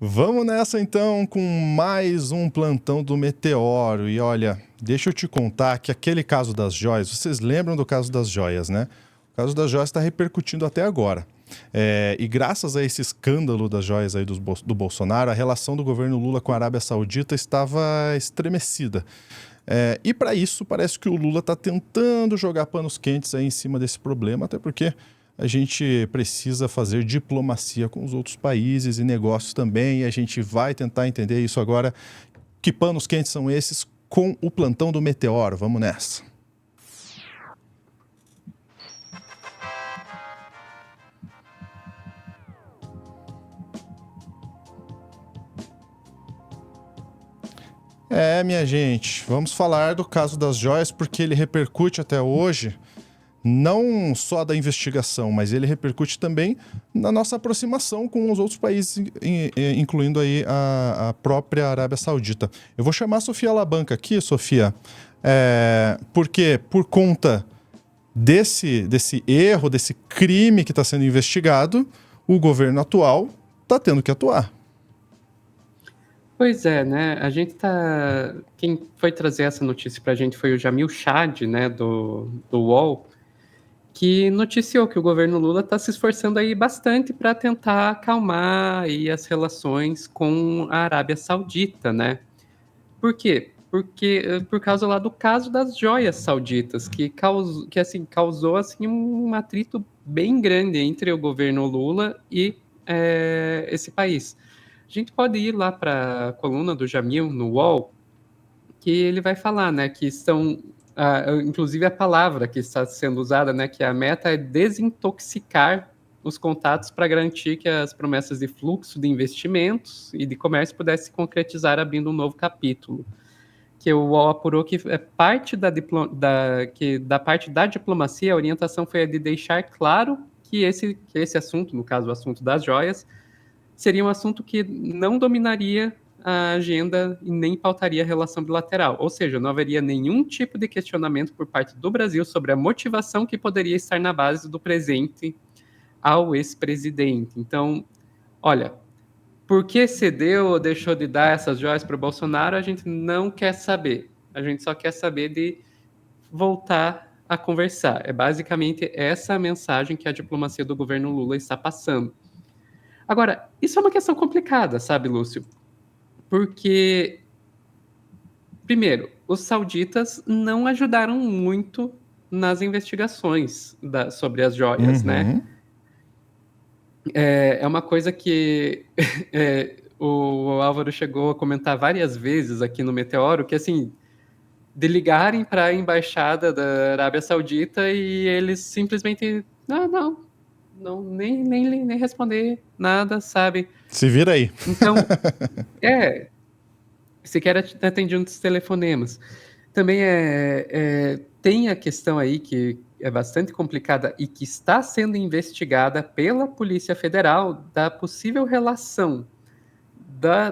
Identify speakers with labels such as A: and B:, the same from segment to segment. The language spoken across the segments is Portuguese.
A: Vamos nessa então com mais um plantão do Meteoro. E olha, deixa eu te contar que aquele caso das joias, vocês lembram do caso das joias, né? O caso das joias está repercutindo até agora. E graças a esse escândalo das joias aí do Bolsonaro, a relação do governo Lula com a Arábia Saudita estava estremecida. E para isso, parece que o Lula está tentando jogar panos quentes aí em cima desse problema, até porque a gente precisa fazer diplomacia com os outros países e negócios também, e a gente vai tentar entender isso agora. Que panos quentes são esses com o plantão do Meteoro? Vamos nessa. Minha gente, vamos falar do caso das joias, porque ele repercute até hoje não só da investigação, mas ele repercute também na nossa aproximação com os outros países, incluindo aí a própria Arábia Saudita. Eu vou chamar a Sofia Labanca aqui, Sofia, porque por conta desse erro, desse crime que está sendo investigado, o governo atual está tendo que atuar.
B: Pois é, né? A gente tá. Quem foi trazer essa notícia pra gente foi o Jamil Chad, né, do UOL, que noticiou que o governo Lula está se esforçando aí bastante para tentar acalmar aí as relações com a Arábia Saudita, né? Por quê? Porque por causa lá do caso das joias sauditas, causou assim um atrito bem grande entre o governo Lula e esse país. A gente pode ir lá para a coluna do Jamil no UOL, que ele vai falar, né, que são, inclusive a palavra que está sendo usada, né, que a meta é desintoxicar os contatos para garantir que as promessas de fluxo de investimentos e de comércio pudessem se concretizar abrindo um novo capítulo. Que o UOL apurou que da parte da diplomacia, a orientação foi a de deixar claro que esse assunto, no caso o assunto das joias, seria um assunto que não dominaria a agenda e nem pautaria a relação bilateral. Ou seja, não haveria nenhum tipo de questionamento por parte do Brasil sobre a motivação que poderia estar na base do presente ao ex-presidente. Então, olha, por que cedeu ou deixou de dar essas joias para o Bolsonaro, a gente não quer saber. A gente só quer saber de voltar a conversar. É basicamente essa a mensagem que a diplomacia do governo Lula está passando. Agora, isso é uma questão complicada, sabe, Lúcio? Porque, primeiro, os sauditas não ajudaram muito nas investigações sobre as joias, né?
A: Uhum.
B: É uma coisa que o Álvaro chegou a comentar várias vezes aqui no Meteoro, que assim, de ligarem para a embaixada da Arábia Saudita e eles simplesmente, nem responder nada, sabe?
A: Se vira aí.
B: Então, sequer atendiam os telefonemas. Também tem a questão aí que é bastante complicada e que está sendo investigada pela Polícia Federal da possível relação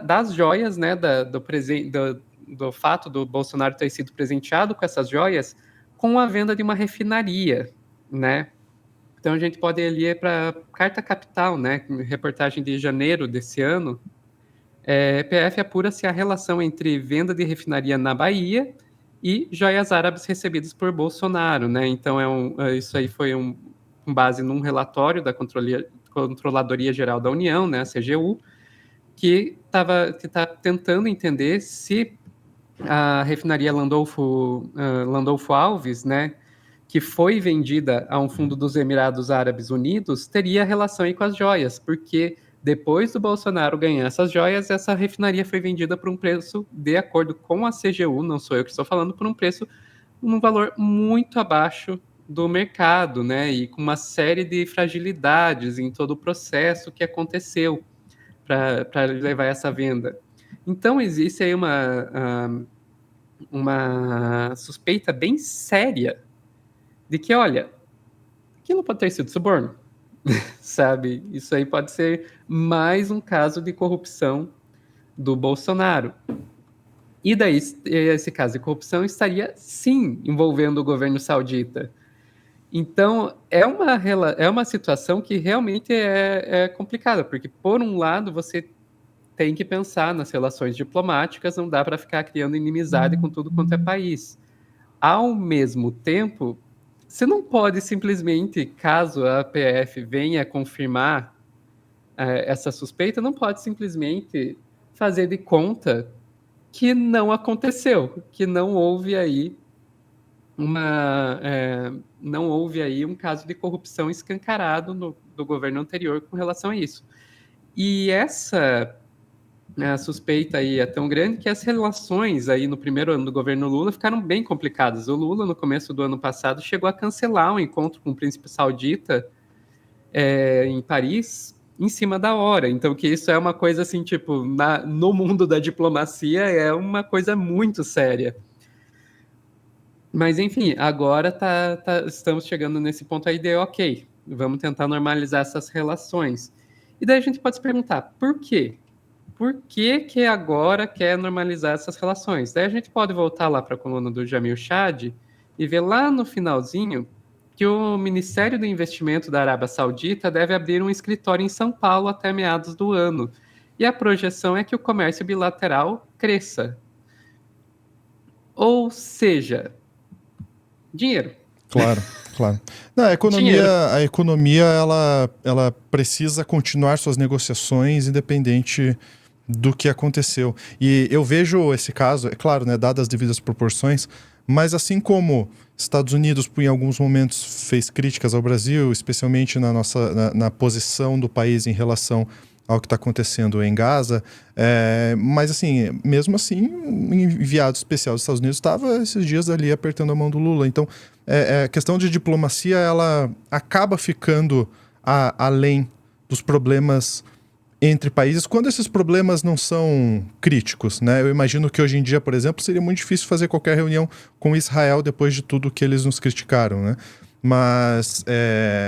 B: das joias, né, do fato do Bolsonaro ter sido presenteado com essas joias, com a venda de uma refinaria, né? Então a gente pode ir ali para Carta Capital, né, reportagem de janeiro desse ano. PF apura se a relação entre venda de refinaria na Bahia e joias árabes recebidas por Bolsonaro, né? Então isso aí foi com base num relatório da Controladoria Geral da União, né, a CGU, que está tentando entender se a refinaria Landolfo Alves, né, que foi vendida a um fundo dos Emirados Árabes Unidos, teria relação aí com as joias, porque depois do Bolsonaro ganhar essas joias, essa refinaria foi vendida por um preço, de acordo com a CGU, não sou eu que estou falando, por um preço, num valor muito abaixo do mercado, né, e com uma série de fragilidades em todo o processo que aconteceu para levar essa venda. Então, existe aí uma suspeita bem séria de que, olha, aquilo pode ter sido suborno, sabe? Isso aí pode ser mais um caso de corrupção do Bolsonaro. E daí, esse caso de corrupção estaria, sim, envolvendo o governo saudita. Então, é uma situação que realmente é complicada, porque, por um lado, você tem que pensar nas relações diplomáticas, não dá para ficar criando inimizade com tudo quanto é país. Ao mesmo tempo, você não pode simplesmente, caso a PF venha confirmar essa suspeita, não pode simplesmente fazer de conta que não aconteceu, que não houve aí não houve aí um caso de corrupção escancarado do governo anterior com relação a isso. E essa a suspeita aí é tão grande que as relações aí no primeiro ano do governo Lula ficaram bem complicadas. O Lula, no começo do ano passado, chegou a cancelar um encontro com o príncipe saudita em Paris em cima da hora. Então, que isso é uma coisa assim, tipo, no mundo da diplomacia é uma coisa muito séria. Mas, enfim, agora estamos chegando nesse ponto aí de, ok, vamos tentar normalizar essas relações. E daí a gente pode se perguntar, por quê? Por que agora quer normalizar essas relações? Daí a gente pode voltar lá para a coluna do Jamil Chad e ver lá no finalzinho que o Ministério do Investimento da Arábia Saudita deve abrir um escritório em São Paulo até meados do ano. E a projeção é que o comércio bilateral cresça. Ou seja, dinheiro.
A: Claro, claro. Não, a economia ela precisa continuar suas negociações independente do que aconteceu. E eu vejo esse caso, é claro, né, dadas as devidas proporções, mas assim como Estados Unidos, em alguns momentos, fez críticas ao Brasil, especialmente na posição do país em relação ao que está acontecendo em Gaza, mas assim, mesmo assim, o enviado especial dos Estados Unidos estava esses dias ali apertando a mão do Lula. Então, a questão de diplomacia, ela acaba ficando além dos problemas entre países, quando esses problemas não são críticos, né? Eu imagino que hoje em dia, por exemplo, seria muito difícil fazer qualquer reunião com Israel depois de tudo que eles nos criticaram, né? Mas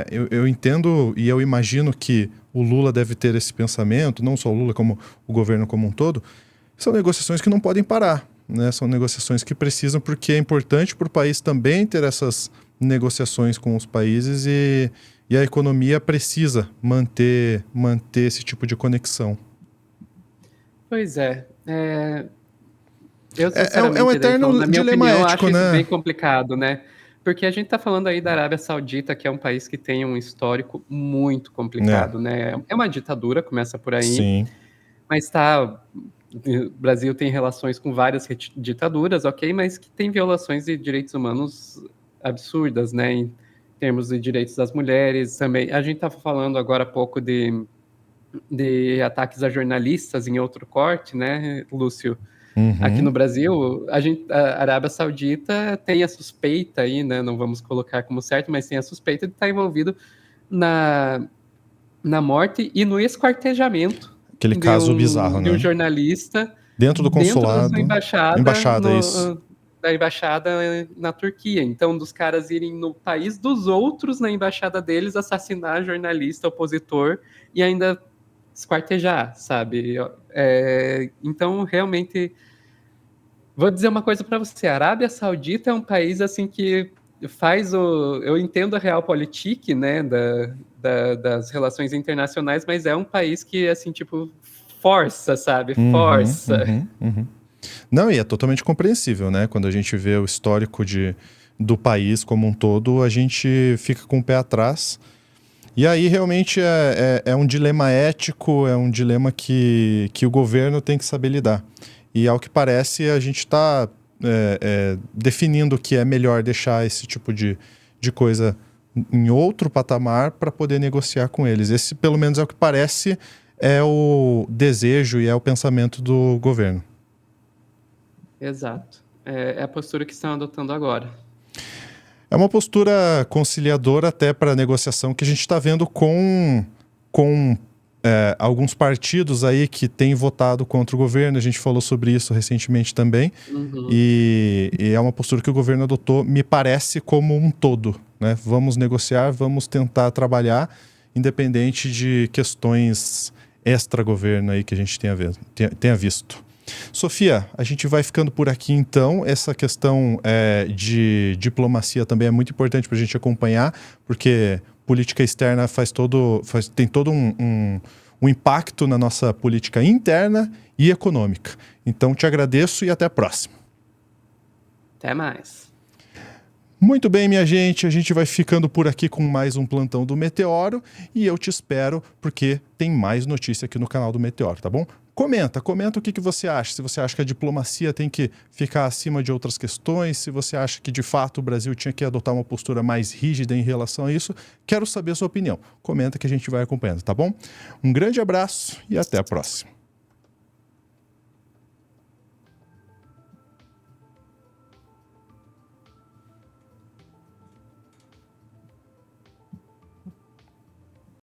A: eu entendo e eu imagino que o Lula deve ter esse pensamento, não só o Lula, como o governo como um todo. São negociações que não podem parar, né? São negociações que precisam, porque é importante para o país também ter essas negociações com os países e a economia precisa manter esse tipo de conexão.
B: Pois eu sinceramente,
A: É um eterno
B: na minha
A: dilema
B: opinião,
A: ético,
B: acho isso
A: né?
B: bem complicado, né? Porque a gente está falando aí da Arábia Saudita, que é um país que tem um histórico muito
A: É,
B: complicado, né? É uma ditadura, começa por aí,
A: sim.
B: mas o Brasil tem relações com várias ditaduras, ok, mas que tem violações de direitos humanos absurdas, né? Em termos de direitos das mulheres também. A gente estava falando agora há pouco de ataques a jornalistas em outro corte, né, Lúcio? Aqui no
A: Uhum.
B: Brasil, a Arábia Saudita tem a suspeita aí, né? Não vamos colocar como certo, mas tem a suspeita de estar envolvido na, na morte e no esquartejamento
A: Aquele caso bizarro,
B: de um
A: né?
B: jornalista
A: Dentro do
B: dentro da sua
A: consulado. Embaixada, isso.
B: da embaixada na Turquia. Então, dos caras irem no país dos outros, na embaixada deles, assassinar jornalista opositor e ainda esquartejar, sabe? Então, realmente, vou dizer uma coisa para você: a Arábia Saudita é um país assim que eu entendo a realpolitik, né, das relações internacionais, mas é um país que, assim, tipo, força, sabe?
A: Uhum,
B: Força.
A: uhum, uhum. Não, e é totalmente compreensível, né? Quando a gente vê o histórico do país como um todo, a gente fica com o pé atrás. E aí realmente é um dilema ético, é um dilema que o governo tem que saber lidar. E ao que parece, a gente está definindo que é melhor deixar esse tipo de coisa em outro patamar para poder negociar com eles. Esse, pelo menos, é o que parece, é o desejo e é o pensamento do governo.
B: Exato. É a postura que estão adotando agora.
A: É uma postura conciliadora até para a negociação que a gente está vendo com alguns partidos aí que têm votado contra o governo. A gente falou sobre isso recentemente também.
B: Uhum.
A: E é uma postura que o governo adotou, me parece, como um todo, né? Vamos negociar, vamos tentar trabalhar, independente de questões extra-governo aí que a gente tenha visto. Sofia, a gente vai ficando por aqui então. Essa questão de diplomacia também é muito importante para a gente acompanhar, porque política externa tem todo um impacto na nossa política interna e econômica. Então, te agradeço e até a próxima.
B: Até mais.
A: Muito bem, minha gente, a gente vai ficando por aqui com mais um plantão do Meteoro e eu te espero porque tem mais notícia aqui no canal do Meteoro, tá bom? Comenta o que você acha, se você acha que a diplomacia tem que ficar acima de outras questões, se você acha que de fato o Brasil tinha que adotar uma postura mais rígida em relação a isso, quero saber a sua opinião. Comenta que a gente vai acompanhando, tá bom? Um grande abraço e até a próxima.